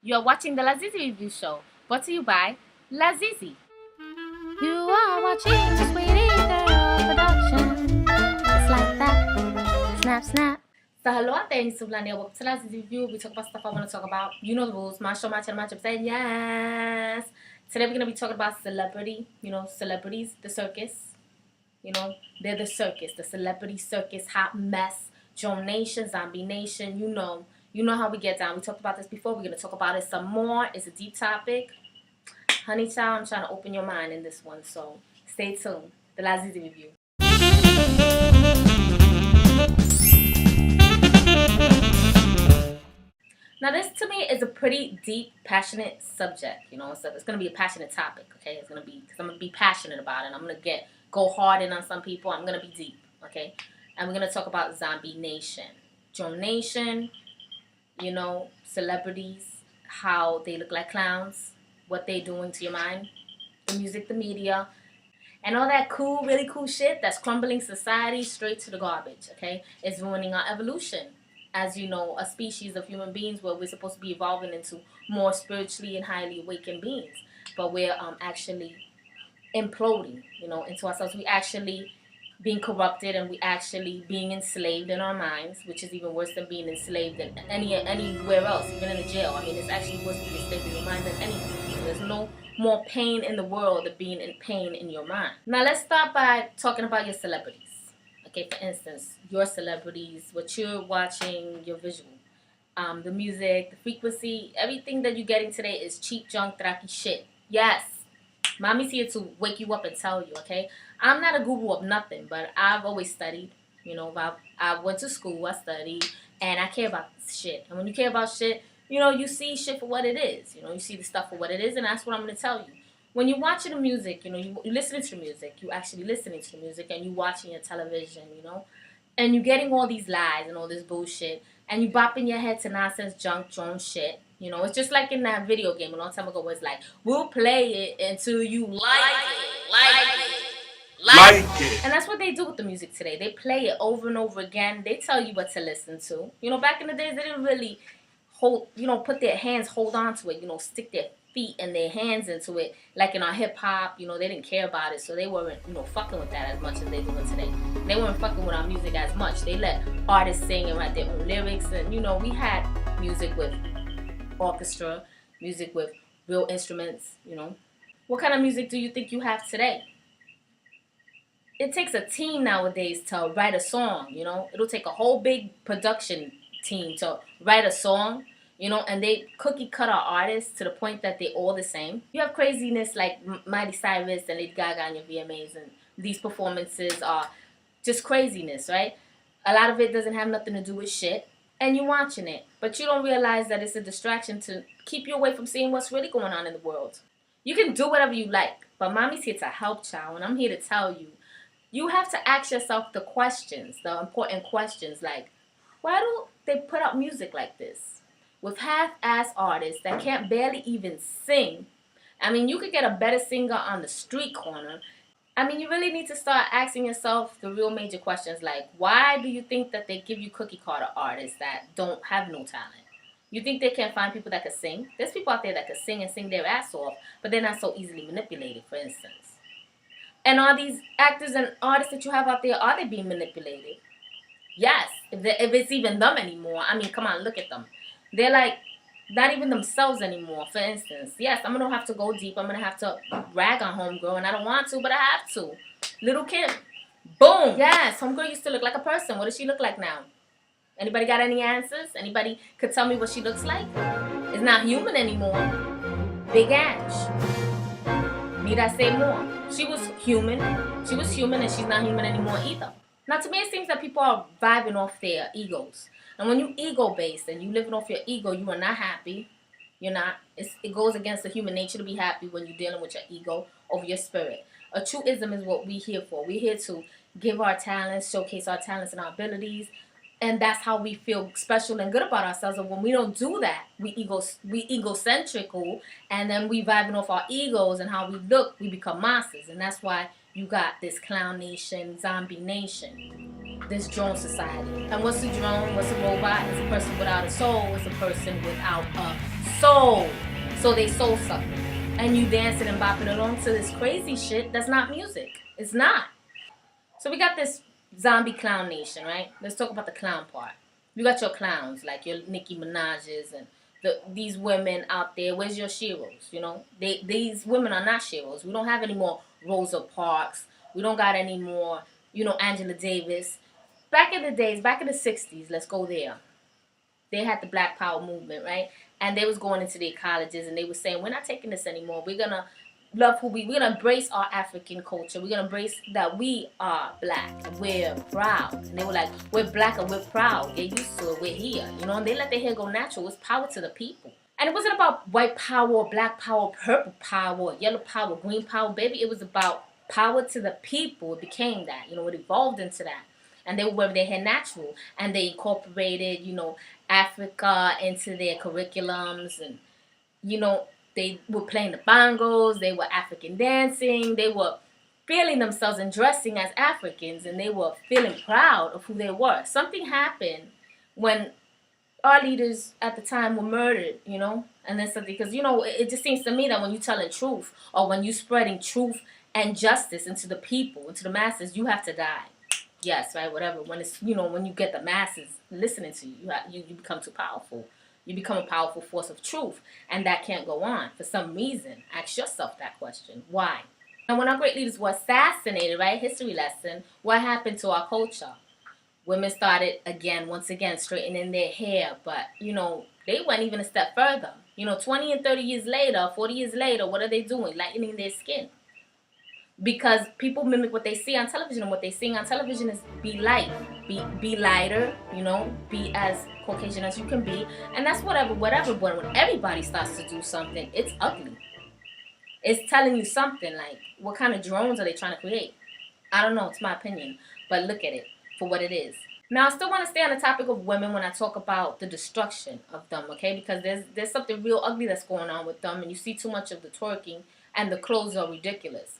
You are watching the lazeezee review show, brought to you by lazeezee. You are watching the Sweetie Girl production. It's like that. Snap, snap. So hello out there, it's Sublania. Welcome to lazeezee review. We talk about stuff I want to talk about. You know the rules. My show, my channel, my website. Yes. Today we're gonna be talking about celebrity. Celebrities, the circus. They're the circus, the celebrity circus, hot mess, Joe Nation, Zombie Nation. You know how we get down. We talked about this before. We're gonna talk about it some more. It's a deep topic. Honey child, I'm trying to open your mind in this one, so stay tuned. The lazeezee review. Now, this to me is a pretty deep, passionate subject. It's going to be a passionate topic. Okay, it's going to be because I'm going to be passionate about it. I'm going to go hard in on some people. I'm going to be deep. Okay, and we're going to talk about Zombie Nation, Joe Nation. Celebrities, how they look like clowns, what they're doing to your mind, the music, the media, and all that cool, really cool shit that's crumbling society straight to the garbage. Okay, it's ruining our evolution as a species of human beings where we're supposed to be evolving into more spiritually and highly awakened beings, but we're actually imploding, into ourselves. We actually being corrupted, and we actually being enslaved in our minds, which is even worse than being enslaved in anywhere else, even in a jail. I mean, it's actually worse to be enslaved in your mind than anything. There's no more pain in the world than being in pain in your mind. Now let's start by talking about your celebrities. Okay, for instance, your celebrities, what you're watching, your visual, the music, the frequency, everything that you're getting today is cheap junk, traki shit. Yes, mommy's here to wake you up and tell you, okay? I'm not a guru of nothing, but I've always studied. I went to school, I studied, and I care about shit. And when you care about shit, you see shit for what it is. You see the stuff for what it is, and that's what I'm going to tell you. When you're watching the music, you're listening to the music, you actually listening to the music, and you watching your television, and you're getting all these lies and all this bullshit, and you bopping your head to nonsense, junk, drone shit. It's just like in that video game a long time ago where it's like, we'll play it until you like it. And that's what they do with the music today. They play it over and over again. They tell you what to listen to. Back in the days, they didn't really put their hands, hold on to it, stick their feet and their hands into it. Like in our hip hop, they didn't care about it. So they weren't, fucking with that as much as they're doing today. They weren't fucking with our music as much. They let artists sing and write their own lyrics. And, we had music with orchestra, music with real instruments, What kind of music do you think you have today? It takes a team nowadays to write a song, It'll take a whole big production team to write a song, and they cookie cut our artists to the point that they're all the same. You have craziness like Miley Cyrus and Lady Gaga on your VMAs, and these performances are just craziness, right? A lot of it doesn't have nothing to do with shit, and you're watching it, but you don't realize that it's a distraction to keep you away from seeing what's really going on in the world. You can do whatever you like, but mommy's here to help, child, and I'm here to tell you. You have to ask yourself the questions, the important questions, like, why do they put out music like this? With half-ass artists that can't barely even sing. I mean, you could get a better singer on the street corner. I mean, you really need to start asking yourself the real major questions, like, why do you think that they give you cookie cutter artists that don't have no talent? You think they can't find people that can sing? There's people out there that can sing and sing their ass off, but they're not so easily manipulated, for instance. And are these actors and artists that you have out there, are they being manipulated? Yes, if it's even them anymore. I mean, come on, look at them. They're like not even themselves anymore. For instance, yes, I'm going to have to go deep. I'm going to have to rag on Homegirl, and I don't want to, but I have to. Little Kim. Boom. Yes, Homegirl used to look like a person. What does she look like now? Anybody got any answers? Anybody could tell me what she looks like? It's not human anymore. Big Ash. Need I say more? She was human. She was human, and she's not human anymore either. Now, to me, it seems that people are vibing off their egos. And when you ego-based and you living off your ego, you are not happy. You're not. It goes against the human nature to be happy when you're dealing with your ego over your spirit. A truism is what we're here for. We're here to give our talents, showcase our talents and our abilities. And that's how we feel special and good about ourselves. And when we don't do that, we egocentrical, and then we vibing off our egos and how we look, we become monsters. And that's why you got this clown nation, zombie nation. this drone society. And what's a drone? What's a robot? It's a person without a soul. It's a person without a soul. So they soul suck. And you dancing and bopping along to this crazy shit that's not music. It's not. So we got this zombie clown nation, right? Let's talk about the clown part. You got your clowns, like your Nicki Minaj's and these women out there. Where's your sheroes? You know, these women are not sheroes. We don't have any more Rosa Parks. We don't got any more, you know, Angela Davis. Back in the days, back in the 60s, let's go there. They had the Black Power movement, right? And they was going into their colleges and they were saying, we're not taking this anymore. We're going to love we're going to embrace our African culture. We're going to embrace that we are black. We're proud. And they were like, we're black and we're proud. Get used to it. We're here. You know, and they let their hair go natural. It's power to the people. And it wasn't about white power, black power, purple power, yellow power, green power, baby. It was about power to the people. It became that. You know, it evolved into that. And they wear their hair natural. And they incorporated, you know, Africa into their curriculums. And, you know, they were playing the bongos. They were African dancing. They were feeling themselves and dressing as Africans. And they were feeling proud of who they were. Something happened when our leaders at the time were murdered, you know. And then something, because, you know, it just seems to me that when you're telling truth or when you're spreading truth and justice into the people, into the masses, you have to die. Yes, right, whatever. When it's, you know, when you get the masses listening to you, you become too powerful. You become a powerful force of truth, and that can't go on for some reason. Ask yourself that question. Why? And when our great leaders were assassinated, right, history lesson, what happened to our culture? Women started, once again, straightening their hair, but, you know, they went even a step further. You know, 20 and 30 years later, 40 years later, what are they doing? Lightening their skin. Because people mimic what they see on television, and what they see on television is be light, be lighter, you know, be as Caucasian as you can be, and that's whatever. But when everybody starts to do something, it's ugly. It's telling you something like, what kind of drones are they trying to create? I don't know, it's my opinion, but look at it for what it is. Now, I still want to stay on the topic of women when I talk about the destruction of them, okay? Because there's something real ugly that's going on with them, and you see too much of the twerking, and the clothes are ridiculous.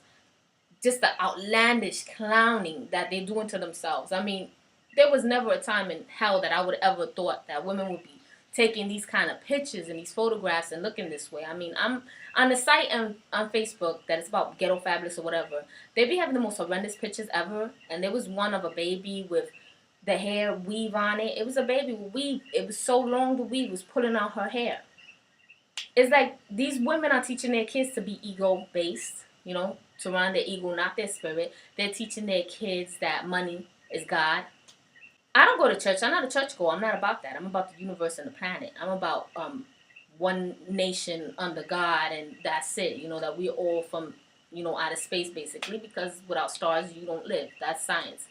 Just the outlandish clowning that they're doing to themselves. I mean, there was never a time in hell that I would ever thought that women would be taking these kind of pictures and these photographs and looking this way. I mean, I'm on the site on Facebook that is about Ghetto Fabulous or whatever. They be having the most horrendous pictures ever. And there was one of a baby with the hair weave on it. It was a baby with weave. It was so long the weave was pulling out her hair. It's like these women are teaching their kids to be ego-based, you know, to run their ego, not their spirit. They're teaching their kids that money is God. I don't go to church. I'm not a churchgoer. I'm not about that. I'm about the universe and the planet. I'm about one nation under God, and that's it. You know, that we're all from, you know, outer space, basically, because without stars, you don't live. That's science.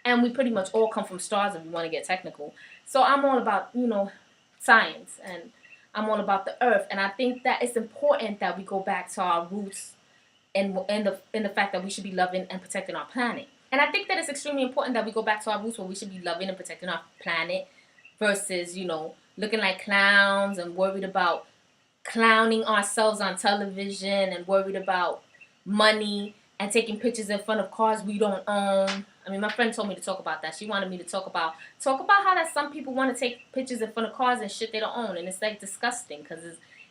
And we pretty much all come from stars if we want to get technical. So I'm all about, you know, science, and I'm all about the earth. And I think that it's important that we go back to our roots and the fact that we should be loving and protecting our planet. And I think that it's extremely important that we go back to our roots where we should be loving and protecting our planet versus, you know, looking like clowns and worried about clowning ourselves on television and worried about money and taking pictures in front of cars we don't own. I mean, my friend told me to talk about that. She wanted me to talk about how that some people want to take pictures in front of cars and shit they don't own. And it's like disgusting because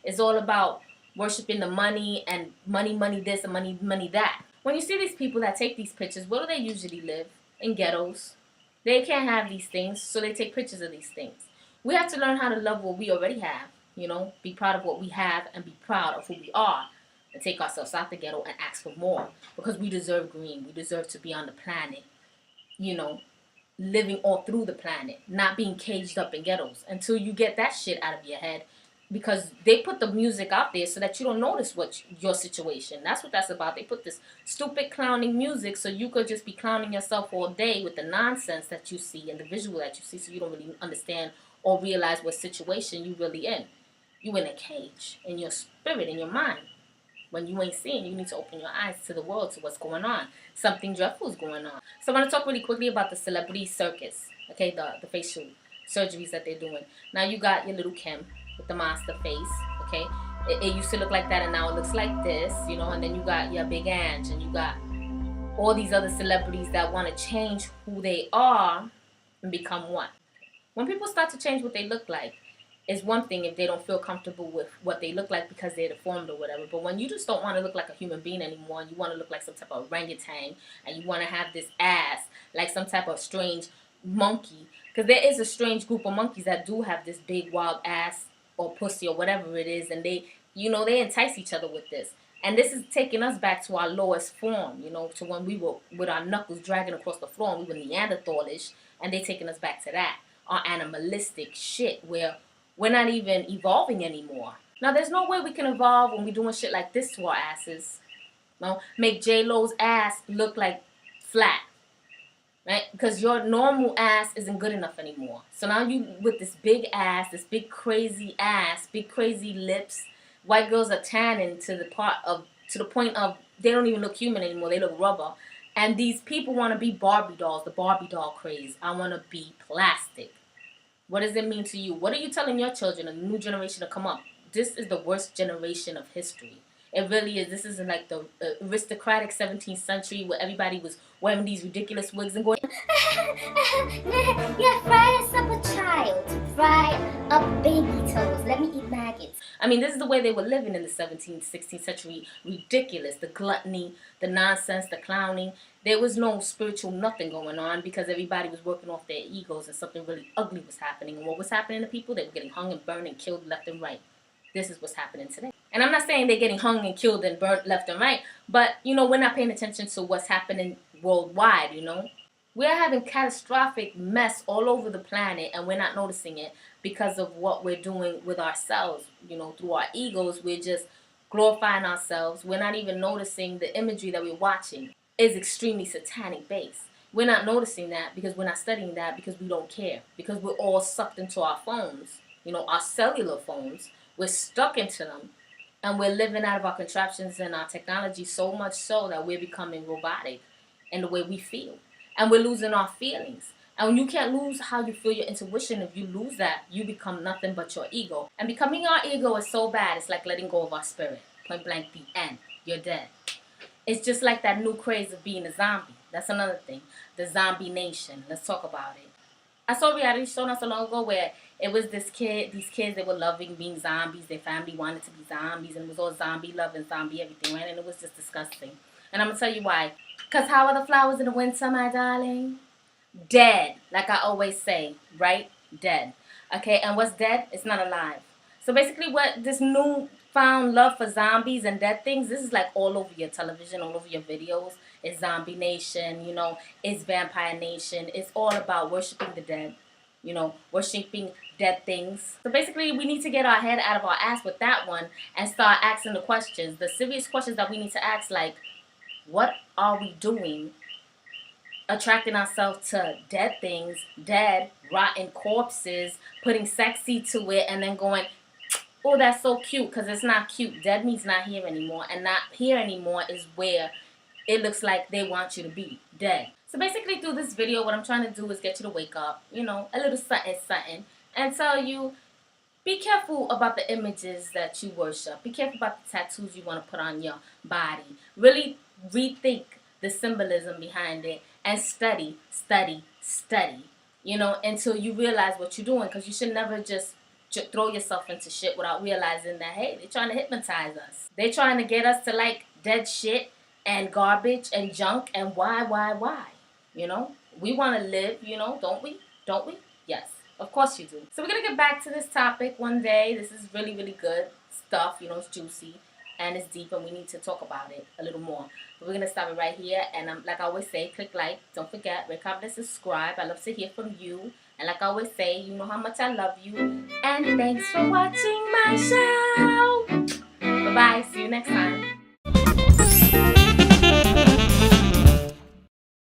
it's all about worshiping the money and money this and money that. When you see these people that take these pictures, where do they usually live? In ghettos. They can't have these things, so they take pictures of these things. We have to learn how to love what we already have, you know, be proud of what we have and be proud of who we are and take ourselves out the ghetto and ask for more because we deserve green. We deserve to be on the planet, you know, living all through the planet, not being caged up in ghettos until you get that shit out of your head. Because they put the music out there so that you don't notice what your situation. That's what that's about. They put this stupid clowning music so you could just be clowning yourself all day with the nonsense that you see and the visual that you see, so you don't really understand or realize what situation you really in. You in a cage, in your spirit, in your mind. When you ain't seeing, you need to open your eyes to the world, to what's going on. Something dreadful is going on. So I want to talk really quickly about the celebrity circus. Okay, the facial surgeries that they're doing. Now you got your little Kim with the monster face, okay? It used to look like that and now it looks like this, you know, and then you got your Big Ange and you got all these other celebrities that want to change who they are and become what? When people start to change what they look like, it's one thing if they don't feel comfortable with what they look like because they're deformed or whatever. But when you just don't want to look like a human being anymore, and you want to look like some type of orangutan, and you want to have this ass like some type of strange monkey, because there is a strange group of monkeys that do have this big wild ass or pussy or whatever it is, and they, they entice each other with this. And this is taking us back to our lowest form, to when we were with our knuckles dragging across the floor and we were Neanderthalish, and they taking us back to that, our animalistic shit where we're not even evolving anymore. Now, there's no way we can evolve when we're doing shit like this to our asses. No, make J-Lo's ass look like flat, right? Because your normal ass isn't good enough anymore. So now you with this big ass, this big crazy ass, big crazy lips. White girls are tanning to the point of they don't even look human anymore. They look rubber. And these people want to be Barbie dolls, the Barbie doll craze. I want to be plastic. What does it mean to you? What are you telling your children, a new generation to come up? This is the worst generation of history. It really is. This isn't like the aristocratic 17th century where everybody was wearing these ridiculous wigs and going, Yeah, fry us up a child. Fry up baby toes. Let me eat maggots. I mean, this is the way they were living in the 17th, 16th century. Ridiculous. The gluttony, the nonsense, the clowning. There was no spiritual nothing going on because everybody was working off their egos and something really ugly was happening. And what was happening to people? They were getting hung and burned and killed left and right. This is what's happening today. And I'm not saying they're getting hung and killed and burnt left and right, but, we're not paying attention to what's happening worldwide, We're having catastrophic mess all over the planet, and we're not noticing it because of what we're doing with ourselves. Through our egos, we're just glorifying ourselves. We're not even noticing the imagery that we're watching is extremely satanic based. We're not noticing that because we're not studying that because we don't care. Because we're all sucked into our phones, our cellular phones. We're stuck into them. And we're living out of our contraptions and our technology so much so that we're becoming robotic in the way we feel. And we're losing our feelings. And you can't lose how you feel, your intuition. If you lose that, you become nothing but your ego. And becoming our ego is so bad, it's like letting go of our spirit. Point blank, the end. You're dead. It's just like that new craze of being a zombie. That's another thing. The zombie nation. Let's talk about it. I saw a reality show not so long ago where it was these kids, they were loving being zombies. Their family wanted to be zombies, and it was all zombie love and zombie everything, right? And it was just disgusting. And I'm going to tell you why. Because how are the flowers in the winter, my darling? Dead. Like I always say, right? Dead. Okay, and what's dead? It's not alive. So basically what this newfound love for zombies and dead things, this is like all over your television, all over your videos. It's Zombie Nation, it's Vampire Nation. It's all about worshiping the dead, worshiping dead things. So basically we need to get our head out of our ass with that one and start asking the questions, the serious questions that we need to ask, like, what are we doing attracting ourselves to dead things, dead, rotten corpses, putting sexy to it, and then going, oh, that's so cute, because it's not cute. Dead means not here anymore, and not here anymore is where it looks like they want you to be, dead. So basically through this video, what I'm trying to do is get you to wake up, a little something, and tell you, be careful about the images that you worship. Be careful about the tattoos you want to put on your body. Really rethink the symbolism behind it and study, until you realize what you're doing, because you should never just throw yourself into shit without realizing that, hey, they're trying to hypnotize us. They're trying to get us to like dead shit and garbage and junk, and why? We want to live, don't we? Don't we? Yes, of course you do. So we're going to get back to this topic one day. This is really, really good stuff, it's juicy and it's deep, and we need to talk about it a little more. But we're going to stop it right here, and like I always say, click like, don't forget, rate, comment, subscribe. I love to hear from you, and like I always say, you know how much I love you, and thanks for watching my show.